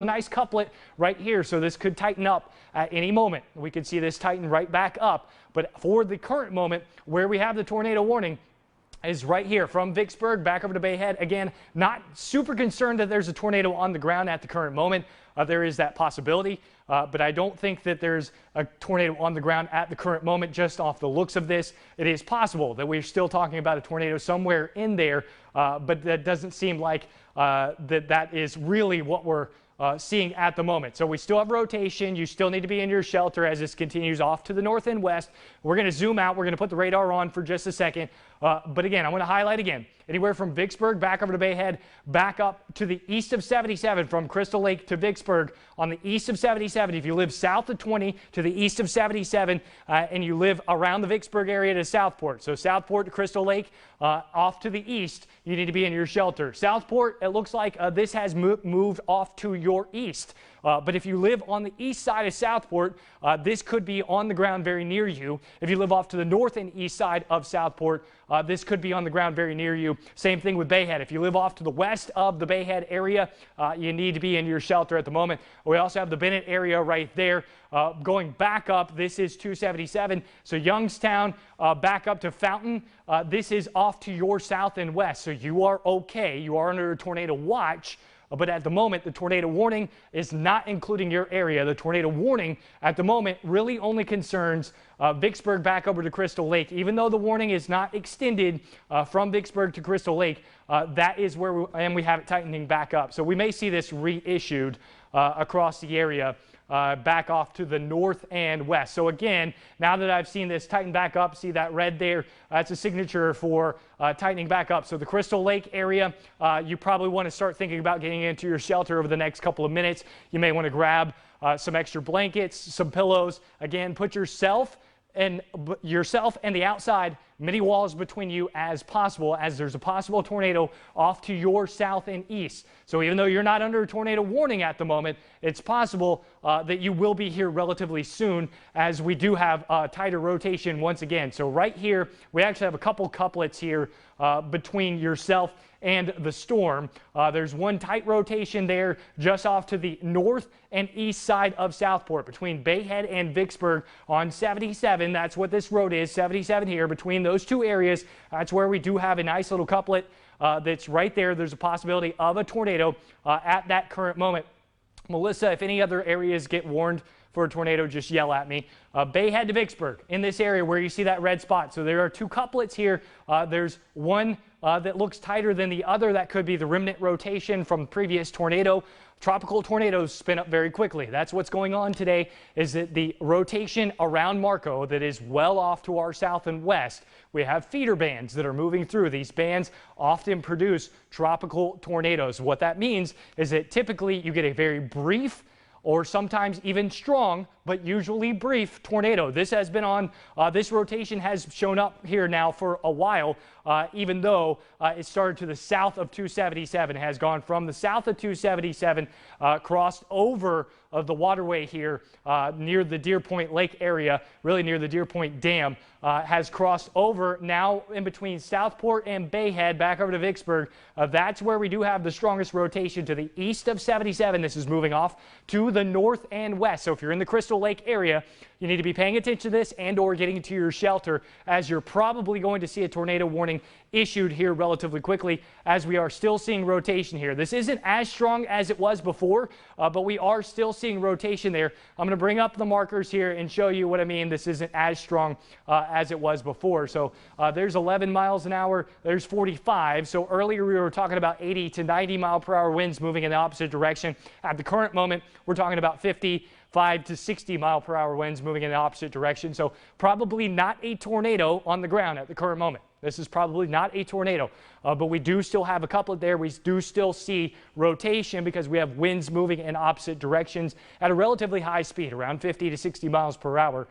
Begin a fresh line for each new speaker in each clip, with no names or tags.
nice couplet right here, so this could tighten up at any moment. We could see this tighten right back up, but for the current moment where we have the tornado warning is right here from Vicksburg back over to Bay Head. Again, not super concerned that there's a tornado on the ground at the current moment. There is that possibility, but I don't think that there's a tornado on the ground at the current moment. Just off the looks of this, it is possible that we're still talking about a tornado somewhere in there, but that doesn't seem like that is really what we're seeing at the moment. So we still have rotation. You still need to be in your shelter as this continues off to the north and west. We're going to zoom out. We're going to put the radar on for just a second. But again, I want to highlight again, anywhere from Vicksburg back over to Bay Head, back up to the east of 77 from Crystal Lake to Vicksburg on the east of 77. If you live south of 20 to the east of 77 and you live around the Vicksburg area to Southport. So Southport to Crystal Lake off to the east, you need to be in your shelter. Southport, it looks like this has moved off to your east. But if you live on the east side of Southport, this could be on the ground very near you. If you live off to the north and east side of Southport, this could be on the ground very near you. Same thing with Bay Head. If you live off to the west of the Bay Head area, you need to be in your shelter at the moment. We also have the Bennett area right there. Going back up, this is 277. So Youngstown back up to Fountain. This is off to your south and west. So you are okay. You are under a tornado watch. But at the moment, the tornado warning is not including your area. The tornado warning at the moment really only concerns Vicksburg back over to Crystal Lake. Even though the warning is not extended from Vicksburg to Crystal Lake, that is where we have it tightening back up. So we may see this reissued across the area. Back off to the north and west. So again, now that I've seen this tighten back up, see that red there, that's a signature for tightening back up. So the Crystal Lake area, you probably want to start thinking about getting into your shelter over the next couple of minutes. You may want to grab some extra blankets, some pillows. Again, put yourself and the outside many walls between you as possible, as there's a possible tornado off to your south and east. So even though you're not under a tornado warning at the moment, it's possible that you will be here relatively soon, as we do have tighter rotation once again. So right here, we actually have a couple couplets here between yourself and the storm. There's one tight rotation there just off to the north and east side of Southport between Bay Head and Vicksburg on 77. That's what this road is, 77 here. Between those two areas, that's where we do have a nice little couplet that's right there. There's a possibility of a tornado at that current moment. Melissa, if any other areas get warned for a tornado, just yell at me. Bay Head to Vicksburg in this area where you see that red spot. So there are two couplets here. There's one that looks tighter than the other. That could be the remnant rotation from previous tornado. Tropical tornadoes spin up very quickly. That's what's going on today, is that the rotation around Marco that is well off to our south and west, we have feeder bands that are moving through. These bands often produce tropical tornadoes. What that means is that typically you get a very brief or sometimes even strong, but usually brief tornado. This has been on, this rotation has shown up here now for a while, even though it started to the south of 277. It has gone from the south of 277, crossed over of the waterway here near the Deer Point Lake area, really near the Deer Point Dam, has crossed over now in between Southport and Bay Head back over to Vicksburg. That's where we do have the strongest rotation to the east of 77. This is moving off to the north and west. So if you're in the Crystal Lake area, you need to be paying attention to this and or getting into your shelter, as you're probably going to see a tornado warning issued here relatively quickly, as we are still seeing rotation here. This isn't as strong as it was before, but we are still seeing rotation there. I'm going to bring up the markers here and show you what I mean. This isn't as strong as it was before. So there's 11 miles an hour. There's 45. So earlier we were talking about 80 to 90 mile per hour winds moving in the opposite direction. At the current moment, we're talking about 55 to 60 mile per hour winds moving in the opposite direction. So probably not a tornado on the ground at the current moment. This is probably not a tornado, but we do still have a couplet there. We do still see rotation because we have winds moving in opposite directions at a relatively high speed, around 50 to 60 miles per hour.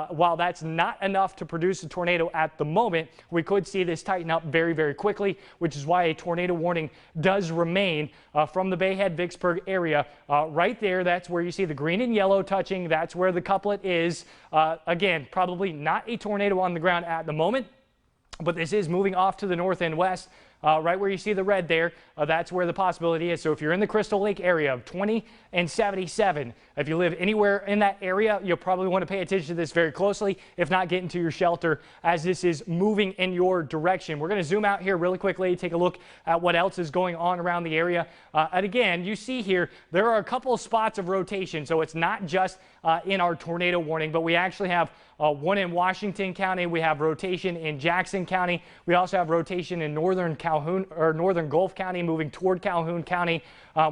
While that's not enough to produce a tornado at the moment, we could see this tighten up very, very quickly, which is why a tornado warning does remain from the Bay Head, Vicksburg area. Right there, that's where you see the green and yellow touching. That's where the couplet is. Again, probably not a tornado on the ground at the moment, but this is moving off to the north and west. right where you see the red there, that's where the possibility is. So if you're in the Crystal Lake area of 20 and 77, if you live anywhere in that area, you'll probably want to pay attention to this very closely. If not, get into your shelter as this is moving in your direction. We're going to zoom out here really quickly, take a look at what else is going on around the area. And again, you see here, there are a couple of spots of rotation. So it's not just in our tornado warning, but we actually have one in Washington County. We have rotation in Jackson County. We also have rotation in northern Calhoun or northern Gulf County moving toward Calhoun County.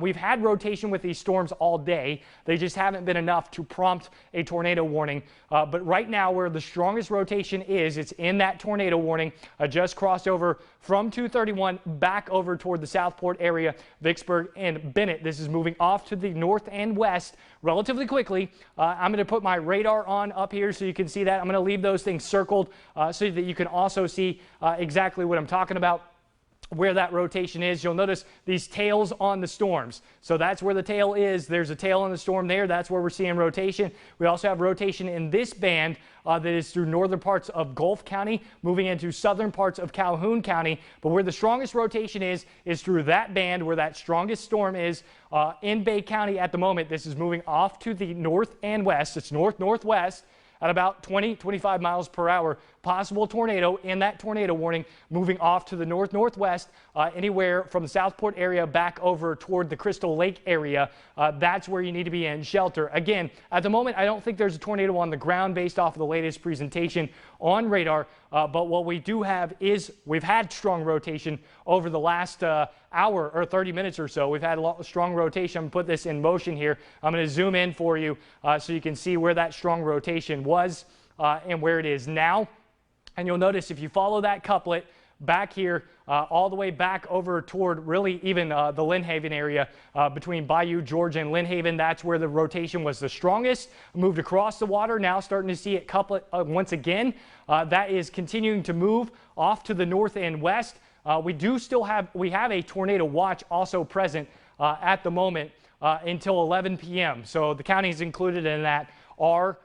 We've had rotation with these storms all day. They just haven't been enough to prompt a tornado warning. But right now, where the strongest rotation is, it's in that tornado warning. Just crossed over from 231 back over toward the Southport area, Vicksburg and Bennett. This is moving off to the north and west relatively quickly. I'm going to put my radar on up here so you can see that. I'm going to leave those things circled so that you can also see exactly what I'm talking about, where that rotation is. You'll notice these tails on the storms. So that's where the tail is. There's a tail on the storm there. That's where we're seeing rotation. We also have rotation in this band that is through northern parts of Gulf County, moving into southern parts of Calhoun County. But where the strongest rotation is through that band where that strongest storm is in Bay County at the moment. This is moving off to the north and west. It's north-northwest at about 20-25 miles per hour. Possible tornado in that tornado warning, moving off to the north-northwest, anywhere from the Southport area back over toward the Crystal Lake area. That's where you need to be in shelter. Again, at the moment, I don't think there's a tornado on the ground based off of the latest presentation on radar. But what we do have is we've had strong rotation over the last hour or 30 minutes or so. We've had a lot of strong rotation. I'm going to put this in motion here. I'm going to zoom in for you so you can see where that strong rotation was and where it is now. And you'll notice if you follow that couplet back here, all the way back over toward really even the Lynn Haven area between Bayou, Georgia and Lynn Haven, that's where the rotation was the strongest. Moved across the water, now starting to see it couplet once again. That is continuing to move off to the north and west. We have a tornado watch also present at the moment until 11 p.m. So the counties included in that are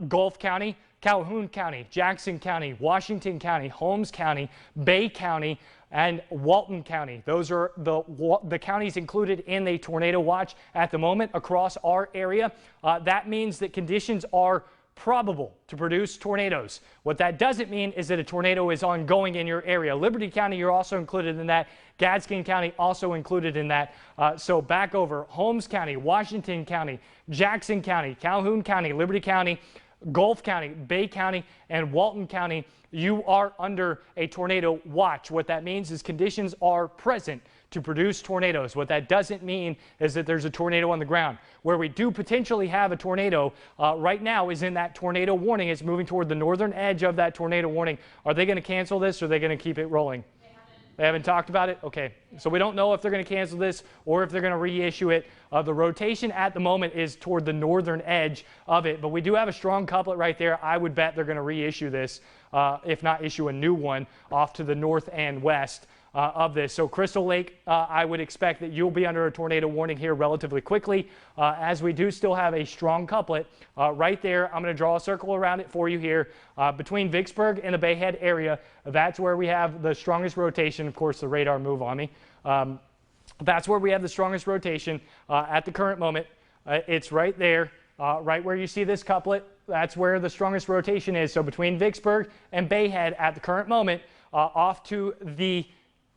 Gulf County, Calhoun County, Jackson County, Washington County, Holmes County, Bay County, and Walton County. Those are the counties included in the tornado watch at the moment across our area. That means that conditions are probable to produce tornadoes. What that doesn't mean is that a tornado is ongoing in your area. Liberty County, you're also included in that. Gadsden County also included in that. So back over Holmes County, Washington County, Jackson County, Calhoun County, Liberty County, Gulf County, Bay County, and Walton County, you are under a tornado watch. What that means is conditions are present to produce tornadoes. What that doesn't mean is that there's a tornado on the ground. Where we do potentially have a tornado right now is in that tornado warning. It's moving toward the northern edge of that tornado warning. Are they going to cancel this or are they going to keep it rolling? They haven't talked about it? Okay. So we don't know if they're going to cancel this or if they're going to reissue it. The rotation at the moment is toward the northern edge of it, but we do have a strong couplet right there. I would bet they're going to reissue this, if not issue a new one, off to the north and west of this. So Crystal Lake, I would expect that you'll be under a tornado warning here relatively quickly, as we do still have a strong couplet right there. I'm going to draw a circle around it for you here between Vicksburg and the Bay Head area. That's where we have the strongest rotation. Of course, the radar move on me. That's where we have the strongest rotation at the current moment. It's right there, right where you see this couplet. That's where the strongest rotation is. So between Vicksburg and Bay Head at the current moment, off to the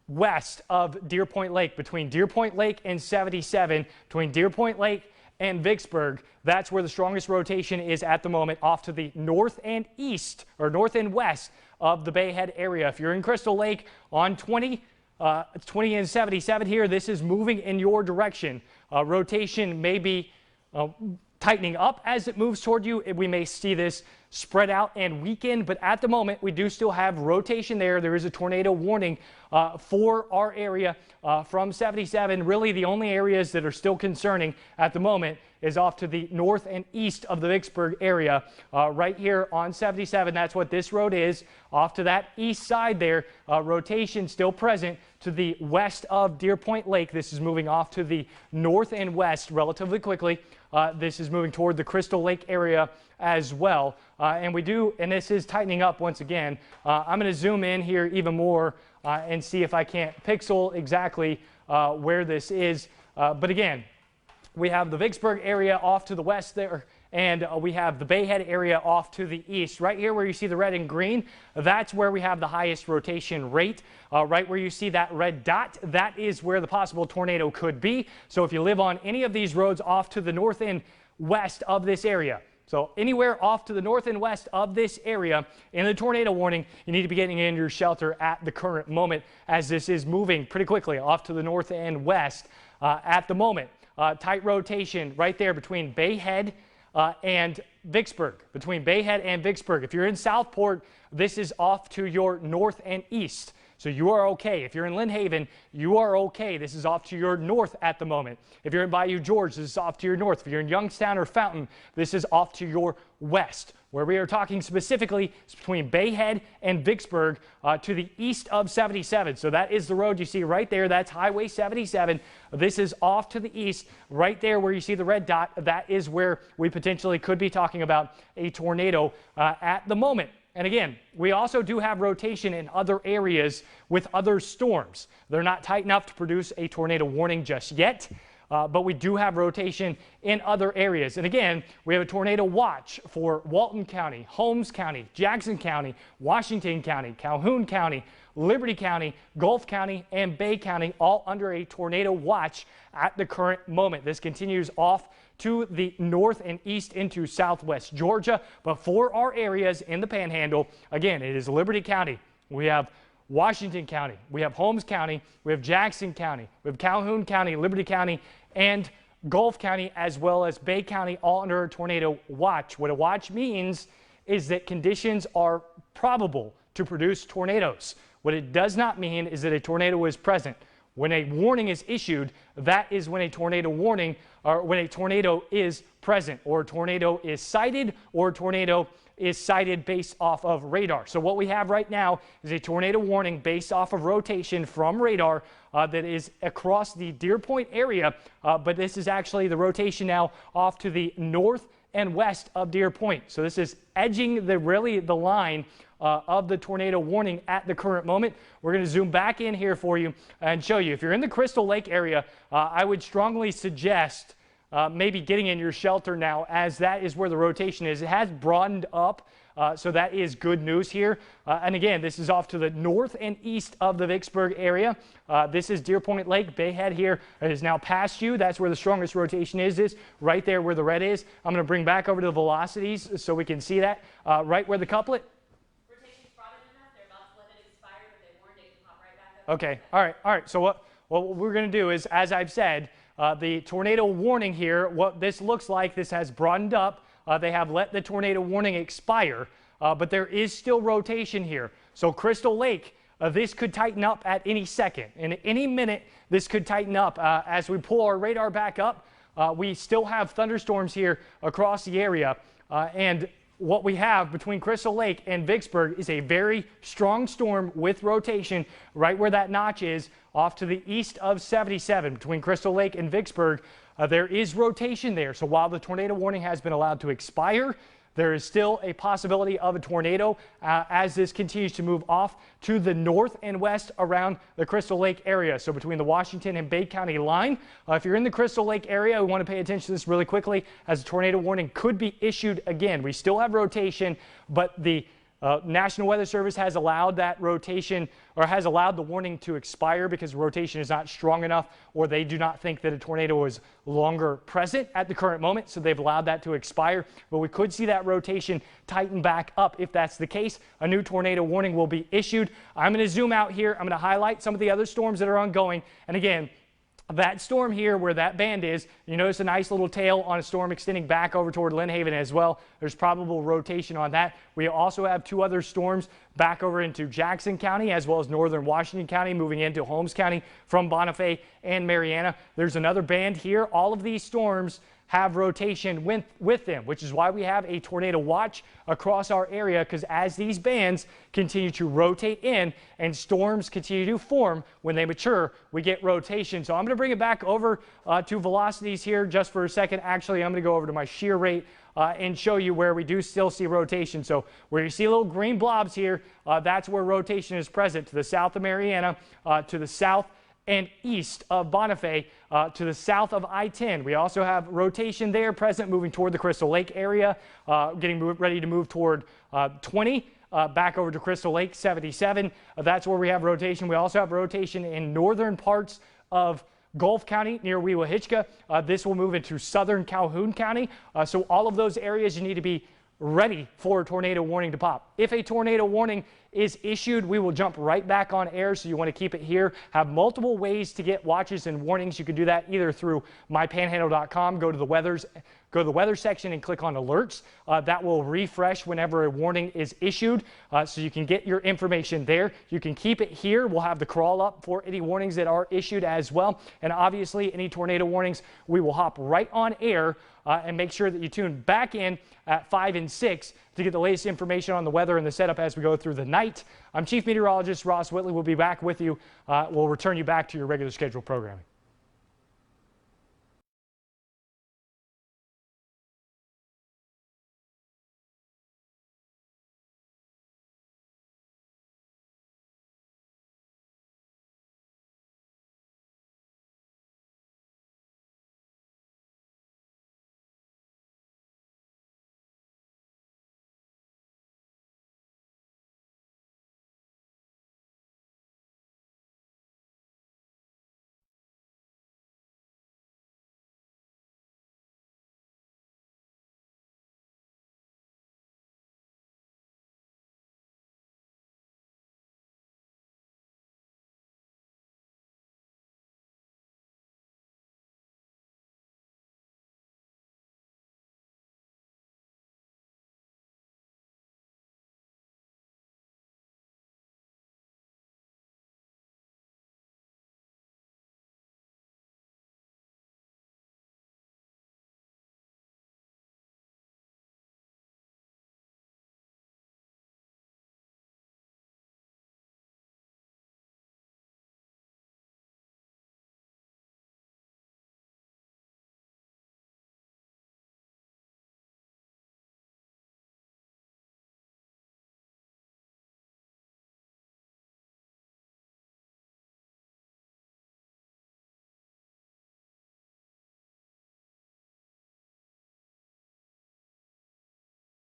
west of Deer Point Lake, between Deer Point Lake and 77, between Deer Point Lake and Vicksburg, that's where the strongest rotation is at the moment, off to the north and east, or north and west of the Bay Head area. If you're in Crystal Lake on 20 and 77 here, this is moving in your direction. Rotation may be tightening up as it moves toward you. We may see this spread out and weaken, but at the moment we do still have rotation there. There is a tornado warning for our area from 77. Really the only areas that are still concerning at the moment is off to the north and east of the Vicksburg area. Right here on 77, that's what this road is. Off to that east side there, rotation still present to the west of Deer Point Lake. This is moving off to the north and west relatively quickly. This is moving toward the Crystal Lake area as well. And this is tightening up once again. I'm going to zoom in here even more and see if I can't pixel exactly where this is. But again, we have the Vicksburg area off to the west there, and we have the Bayhead area off to the east. Right here where you see the red and green, that's where we have the highest rotation rate. Right where you see that red dot, that is where the possible tornado could be. So if you live on any of these roads off to the north and west of this area, so anywhere off to the north and west of this area in the tornado warning, you need to be getting in your shelter at the current moment, as this is moving pretty quickly off to the north and west at the moment. Tight rotation right there between Bayhead and Vicksburg, between Bayhead and Vicksburg. If you're in Southport, this is off to your north and east. So you are okay. If you're in Lynn Haven, you are okay. This is off to your north at the moment. If you're in Bayou George, this is off to your north. If you're in Youngstown or Fountain, this is off to your west. Where we are talking specifically is between Bayhead and Vicksburg to the east of 77. So that is the road you see right there. That's Highway 77. This is off to the east. Right there where you see the red dot, that is where we potentially could be talking about a tornado at the moment. And again, we also do have rotation in other areas with other storms. They're not tight enough to produce a tornado warning just yet, but we do have rotation in other areas. And again, we have a tornado watch for Walton County, Holmes County, Jackson County, Washington County, Calhoun County, Liberty County, Gulf County, and Bay County, all under a tornado watch at the current moment. This continues off to the north and east into southwest Georgia. But for our areas in the Panhandle, again, it is Liberty County. We have Washington County. We have Holmes County. We have Jackson County. We have Calhoun County, Liberty County, and Gulf County, as well as Bay County, all under a tornado watch. What a watch means is that conditions are probable to produce tornadoes. What it does not mean is that a tornado is present. When a warning is issued, that is when a tornado warning, or when a tornado is present, or a tornado is sighted, or a tornado is sighted based off of radar. So what we have right now is a tornado warning based off of rotation from radar that is across the Deer Point area, but this is actually the rotation now off to the north and west of Deer Point. So this is edging the line of the tornado warning at the current moment. We're going to zoom back in here for you and show you. If you're in the Crystal Lake area, I would strongly suggest maybe getting in your shelter now, as that is where the rotation is. It has broadened up, so that is good news here. And again, this is off to the north and east of the Vicksburg area. This is Deer Point Lake. Bayhead here is now past you. That's where the strongest rotation is right there where the red is. I'm going to bring back over to the velocities so we can see that. Right where the couplet. Okay, all right. So what we're going to do is, as I've said, the tornado warning here, what this looks like, this has broadened up. They have let the tornado warning expire, but there is still rotation here. So Crystal Lake, this could tighten up at any second. In any minute, this could tighten up. As we pull our radar back up, we still have thunderstorms here across the area, and what we have between Crystal Lake and Vicksburg is a very strong storm with rotation right where that notch is off to the east of 77 between Crystal Lake and Vicksburg. There is rotation there. So while the tornado warning has been allowed to expire, there is still a possibility of a tornado as this continues to move off to the north and west around the Crystal Lake area. So between the Washington and Bay County line, if you're in the Crystal Lake area, we want to pay attention to this really quickly, as a tornado warning could be issued again. We still have rotation, but the National Weather Service has allowed that rotation, or has allowed the warning to expire because rotation is not strong enough, or they do not think that a tornado is longer present at the current moment, so they've allowed that to expire. But we could see that rotation tighten back up. If that's the case, a new tornado warning will be issued. I'm going to zoom out here. I'm going to highlight some of the other storms that are ongoing. And again, that storm here where that band is, you notice a nice little tail on a storm extending back over toward Lynn Haven as well. There's probable rotation on that. We also have two other storms back over into Jackson County as well as northern Washington County, moving into Holmes County from Bonifay and Mariana. There's another band here. All of these storms have rotation with them, which is why we have a tornado watch across our area, because as these bands continue to rotate in and storms continue to form, when they mature, we get rotation. So I'm going to bring it back over to velocities here just for a second. Actually, I'm going to go over to my shear rate and show you where we do still see rotation. So where you see little green blobs here, that's where rotation is present to the south of Mariana, to the south and east of Bonifay, to the south of I-10. We also have rotation there present moving toward the Crystal Lake area, getting ready to move toward 20. Back over to Crystal Lake, 77. That's where we have rotation. We also have rotation in northern parts of Gulf County near Weewahitchka. This will move into southern Calhoun County. So all of those areas you need to be ready for a tornado warning to pop. If a tornado warning is issued, we will jump right back on air, so you want to keep it here. Have multiple ways to get watches and warnings. You can do that either through mypanhandle.com, go to the weather section and click on alerts. That will refresh whenever a warning is issued, so you can get your information there. You can keep it here. We'll have the crawl up for any warnings that are issued as well. And obviously any tornado warnings, we will hop right on air and make sure that you tune back in at 5 and 6 to get the latest information on the weather and the setup as we go through the night. I'm Chief Meteorologist Ross Whitley. We'll be back with you. We'll return you back to your regular scheduled programming.